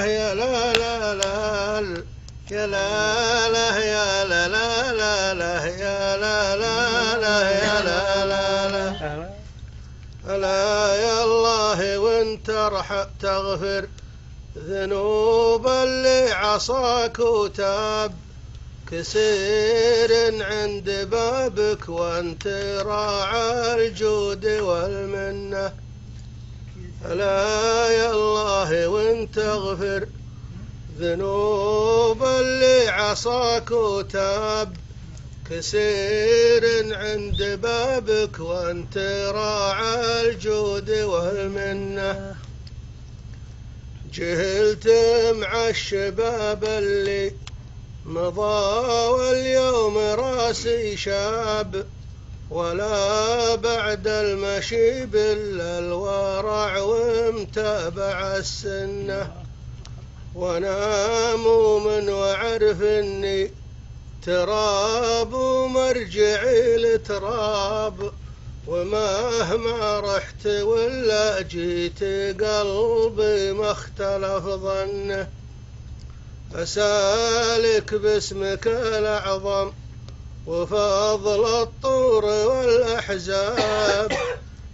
يا لا لا لا يا لا لا يا لا لا لا يا لا لا لا يا لا لا لا ألا يا الله وانت راح تغفر ذنوب اللي عصاك وتاب كثير عند بابك وانت راعى الجود والمنة. ألا يا الله وانت اغفر ذنوب اللي عصاك وتاب كثير عند بابك وانت راعى الجود والمنة. جهلت مع الشباب اللي مضى واليوم راسي شاب ولا بعد المشيب إلا الورع ومتابع السنة. وانا مؤمن وعرف اني تراب ومرجعي لتراب ومهما رحت ولا جيت قلبي ما اختلف ظنه. أسالك باسمك الأعظم وفضل الطور والأحزاب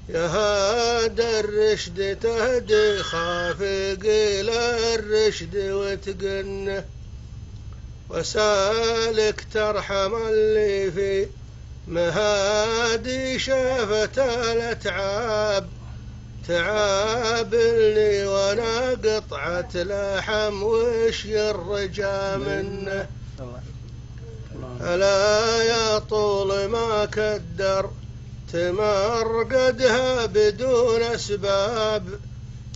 يا هادى الرشد تهدي خافق إلى الرشد وتقنه. وسالك ترحم اللي في مهادي شافت الأتعاب تعابلني وانا قطعة لحم وش الرجا منه. ألا يا طول ما كدر تمرقدها بدون أسباب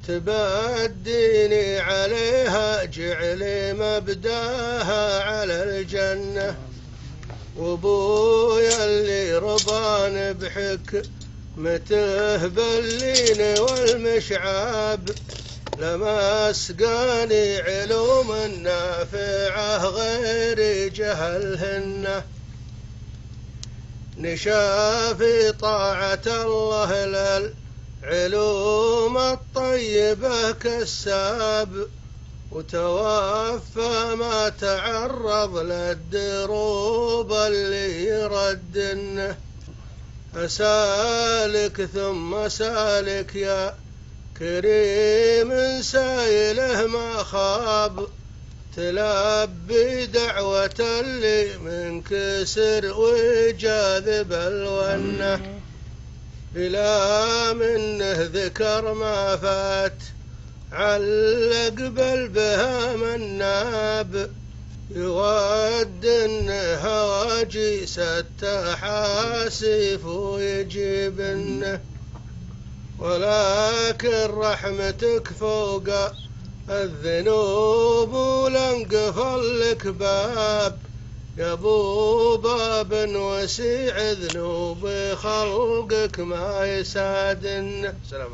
تبديني عليها جعلي مبداها على الجنة. وابويا اللي ربان بحك مته باللين والمشعاب لما اسقاني علوم نافعه غير جهلهن. نشا في طاعة الله للعلوم الطيبة كالساب وتوفى ما تعرض للدروب اللي يردنه. أسالك ثم سالك يا كريم سايله ما خاب تلبي دعوة اللي منكسر وجاذب الونة. بلا منه ذكر ما فات علق بالبهام الناب يود هواجيس التحاسيف ويجيبنه. ولكن رحمتك فوق الذنوب ولنقفل لك باب يا ابو باب وسيع ذنوب خلقك ما يسادن. سلام.